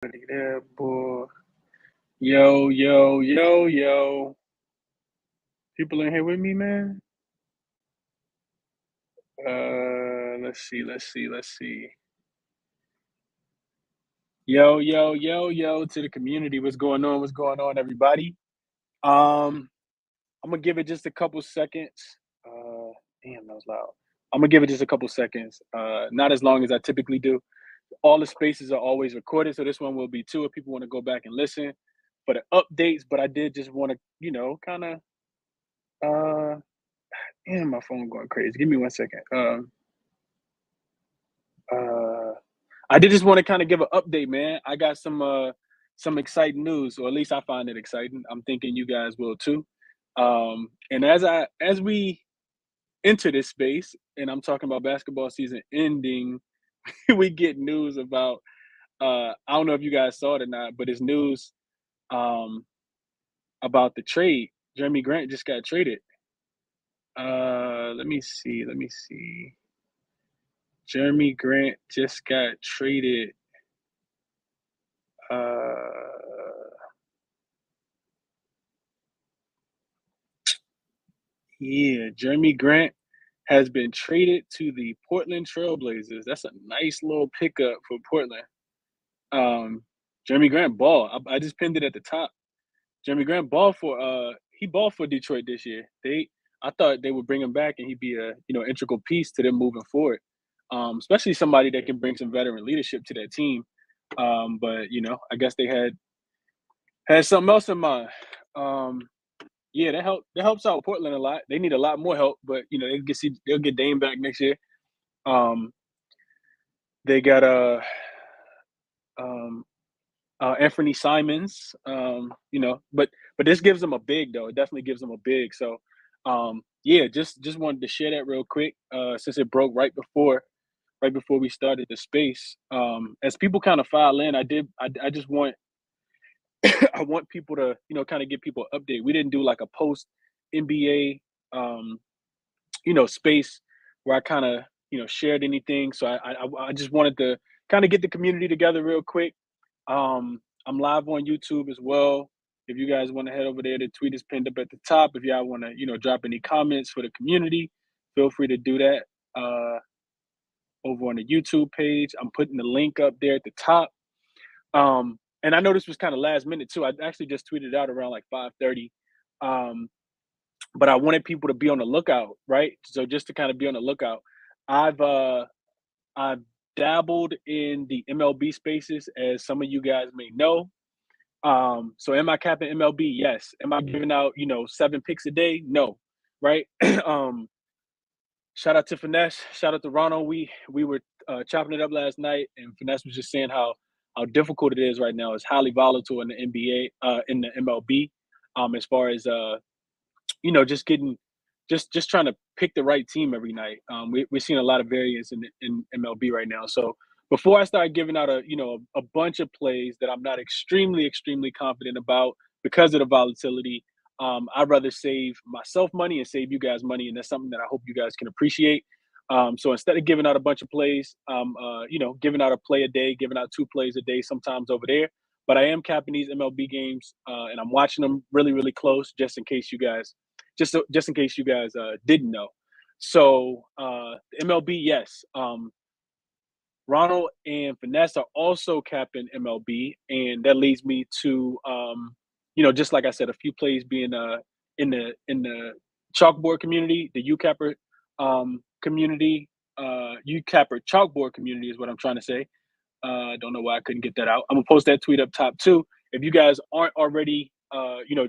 There, boy. Yo. People in here with me, man? Let's see. Yo, to the community. What's going on? What's going on, everybody? Um, I'm gonna give it just a couple seconds. Uh, damn, that was loud. I'm gonna give it just a couple seconds. Not as long as I typically do. All the spaces are always recorded, so this one will be too if people want to go back and listen for the updates. But I did just want to, kind of uh damn, my phone going crazy. Give me one second. Uh, I did just want to kind of give an update, man. I got some exciting news, or at least I find it exciting. I'm thinking you guys will too. And as we enter this space, and I'm talking about basketball season ending, we get news about I don't know if you guys saw it or not, but it's news um about the trade. Jeremy Grant just got traded. Let me see. Jeremy Grant just got traded. Uh, yeah, Jeremy Grant has been traded to the Portland Trailblazers. That's a nice little pickup for Portland. Um, Jeremy Grant ball. I just pinned it at the top. Jeremy Grant ball for he balled for Detroit this year. I thought they would bring him back and he'd be a integral piece to them moving forward. Especially somebody that can bring some veteran leadership to that team. But I guess they had something else in mind. Um, yeah, that helps out Portland a lot. They need a lot more help, but they'll get Dame back next year. Um, they got um, Anthony Simons. But this gives them a big though. It definitely gives them a big. So yeah, just wanted to share that real quick since it broke right before we started the space. As people kind of file in, I just want I want people to kind of give people an update. We didn't do like a post NBA space where I kind of shared anything. So I just wanted to kind of get the community together real quick. I'm live on YouTube as well. If you guys want to head over there, the tweet is pinned up at the top. If y'all want to drop any comments for the community, feel free to do that over on the YouTube page. I'm putting the link up there at the top. And I know this was kind of last minute too. I actually just tweeted out around like 5:30. Um, but I wanted people to be on the lookout, right? So just to kind of be on the lookout, I've uh I've dabbled in the MLB spaces, as some of you guys may know. So am I capping MLB? Yes. Am I giving out 7 picks a day? No, right? um, Shout out to Finesse. Shout out to Ronald. We were chopping it up last night, and Finesse was just saying how difficult it is right now. It's highly volatile in the NBA, in the MLB, as far as just getting just trying to pick the right team every night. We're seeing a lot of variance in MLB right now. So before I start giving out a bunch of plays that I'm not extremely confident about because of the volatility, I'd rather save myself money and save you guys money, and that's something that I hope you guys can appreciate. So instead of giving out a bunch of plays, giving out a play a day, giving out 2 plays a day, sometimes over there. But I am capping these MLB games, and I'm watching them really close, just in case you guys didn't know. So MLB, yes. Ronald and Vanessa are also capping MLB, and that leads me to just like I said, a few plays being in the chalkboard community, the UCapper community, UCapper chalkboard community is what I'm trying to say. I don't know why I couldn't get that out. I'm gonna post that tweet up top too. If you guys aren't already,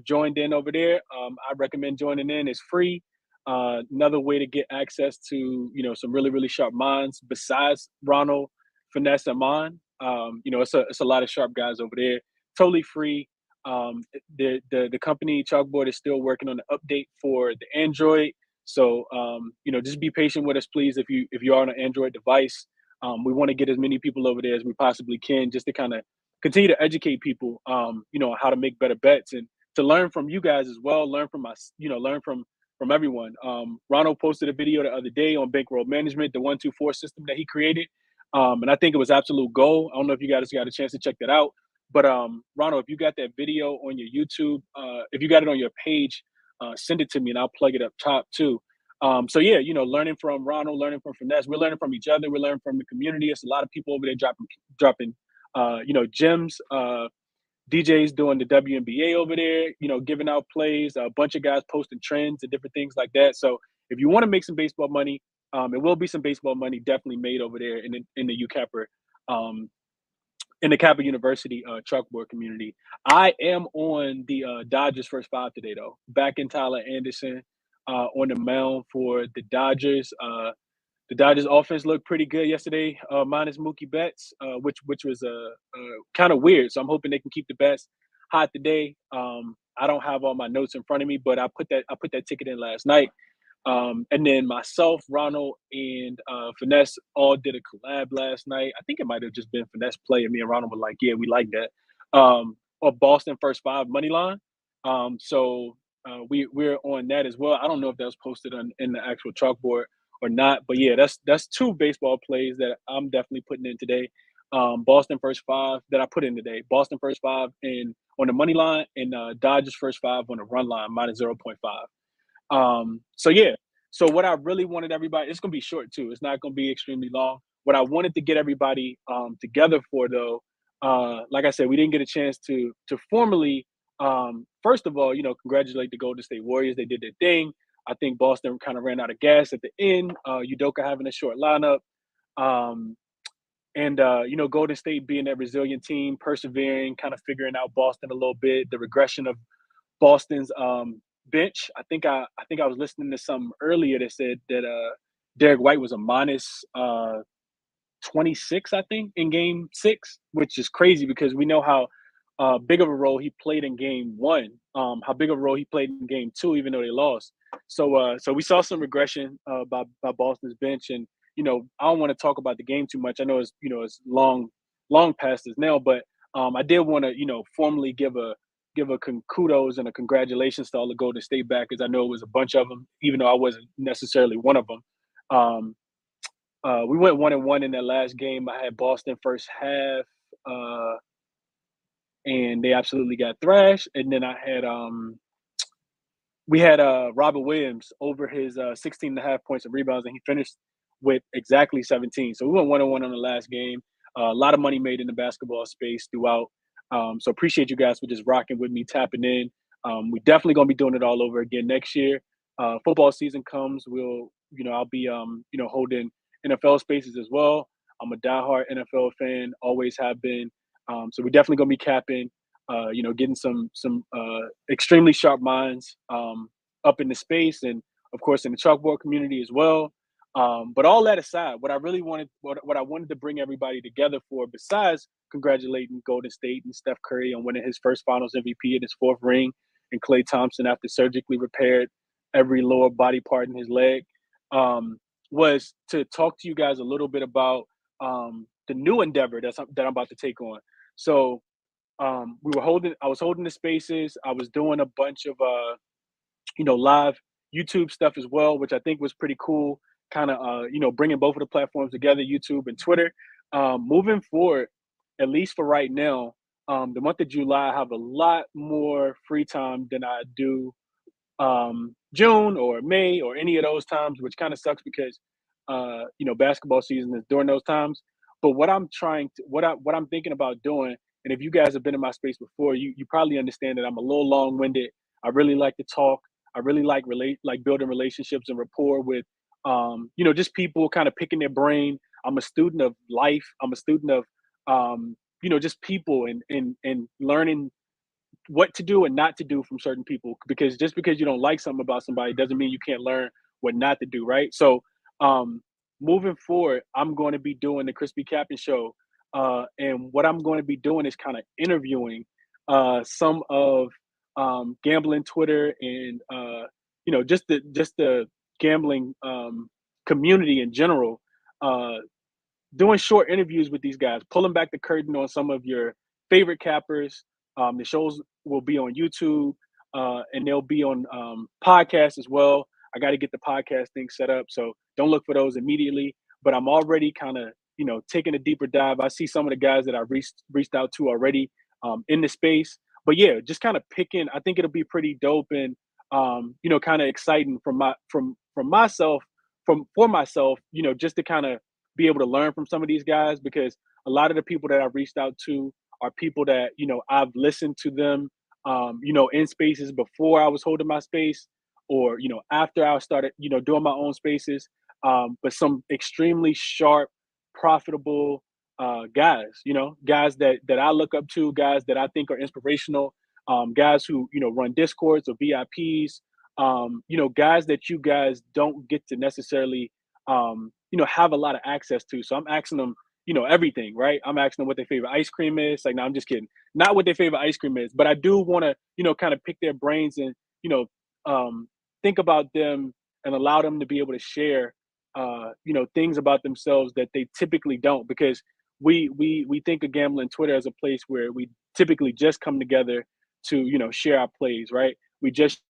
joined in over there, I recommend joining in. It's free. Another way to get access to some really sharp minds besides Ronald, Finesse, and Mon. It's a lot of sharp guys over there. Totally free. The company Chalkboard is still working on the update for the Android. So just be patient with us, please. If you are on an Android device, we want to get as many people over there as we possibly can, just to kind of continue to educate people, on how to make better bets and to learn from you guys as well. Learn from us, learn from everyone. Ronald posted a video the other day on bankroll management, the 1-2-4 system that he created, and I think it was absolute gold. I don't know if you guys got a chance to check that out. But Ronald, if you got that video on your YouTube, if you got it on your page, send it to me and I'll plug it up top too. So yeah, learning from Ronald, learning from Finesse, we're learning from each other, we're learning from the community. It's a lot of people over there dropping gems. DJs doing the WNBA over there, giving out plays, a bunch of guys posting trends and different things like that. So if you want to make some baseball money, it will be some baseball money definitely made over there in the UCAPper, um, in the Kappa University chalkboard community. I am on the Dodgers first five today though. Back in Tyler Anderson on the mound for the Dodgers. The Dodgers offense looked pretty good yesterday, minus Mookie Betts, which was kind of weird. So I'm hoping they can keep the Betts hot today. I don't have all my notes in front of me, but I put that ticket in last night. And then myself, Ronald, and Finesse all did a collab last night. I think it might have just been Finesse play, and me and Ronald were like, "Yeah, we like that." Or Boston first five money line. So we're on that as well. I don't know if that was posted in the actual chalkboard or not, but yeah, that's two baseball plays that I'm definitely putting in today. Boston first five that I put in today. Boston first five in on the money line, and Dodgers first five on the run line minus 0.5. So yeah. So what I really wanted everybody, it's gonna be short too. It's not gonna be extremely long. What I wanted to get everybody together for though, like I said, we didn't get a chance to formally first of all, congratulate the Golden State Warriors. They did their thing. I think Boston kind of ran out of gas at the end. Udoka having a short lineup. Um, and Golden State being that resilient team, persevering, kind of figuring out Boston a little bit, the regression of Boston's bench. I think I was listening to something earlier that said that Derek White was a minus 26, I think, in game six, which is crazy because we know how big of a role he played in game one, how big of a role he played in game two, even though they lost. So we saw some regression by Boston's bench. And, I don't want to talk about the game too much. I know it's long past us now, but I did want to, formally give a kudos and a congratulations to all the Golden State backers. I know it was a bunch of them, even though I wasn't necessarily one of them. Um, we went 1-1 in that last game. I had Boston first half, uh, and they absolutely got thrashed. And then we had Robert Williams over his 16 and a half points of rebounds, and he finished with exactly 17. So we went 1-1 on the last game. A lot of money made in the basketball space throughout. So appreciate you guys for just rocking with me, tapping in. We definitely gonna be doing it all over again next year. Football season comes, I'll be holding NFL spaces as well. I'm a diehard NFL fan, always have been. So we're definitely gonna be capping, getting some extremely sharp minds up in the space, and of course in the chalkboard community as well. But all that aside, what I wanted to bring everybody together for, besides congratulating Golden State and Steph Curry on winning his first Finals MVP in his fourth ring, and Klay Thompson after surgically repaired every lower body part in his leg, was to talk to you guys a little bit about the new endeavor that I'm about to take on. So I was holding the spaces. I was doing a bunch of live YouTube stuff as well, which I think was pretty cool. Kind of bringing both of the platforms together, YouTube and Twitter. Moving forward, at least for right now, the month of July, I have a lot more free time than I do June or May or any of those times, which kind of sucks because basketball season is during those times. But what I'm thinking about doing, and if you guys have been in my space before, you probably understand that I'm a little long winded. I really like to talk. I really like building relationships and rapport with just people, kind of picking their brain. I'm a student of life. I'm a student of just people and learning what to do and not to do from certain people, because just because you don't like something about somebody doesn't mean you can't learn what not to do, right? So um moving forward, I'm going to be doing the ChrisBeCappinn show, and what I'm going to be doing is kind of interviewing some of gambling Twitter, and just the gambling community in general, uh doing short interviews with these guys, pulling back the curtain on some of your favorite cappers. The shows will be on YouTube, and they'll be on podcasts as well. I got to get the podcast thing set up, so don't look for those immediately. But I'm already kind of taking a deeper dive. I see some of the guys that I reached out to already in the space. But yeah, just kind of picking. I think it'll be pretty dope and kind of exciting from myself for myself. Just to kind of be able to learn from some of these guys because a lot of the people that I've reached out to are people that I've listened to them in spaces before I was holding my space or after I started doing my own spaces, but some extremely sharp, profitable guys, guys that I look up to, guys that I think are inspirational, guys who run discords or VIPs, guys that you guys don't get to necessarily have a lot of access to. So I'm asking them everything, right? I'm asking them what their favorite ice cream is. Like, no, I'm just kidding. Not what their favorite ice cream is, but I do want to, kind of pick their brains and, um, think about them and allow them to be able to share, things about themselves that they typically don't because we think of gambling Twitter as a place where we typically just come together to, share our plays, right? We just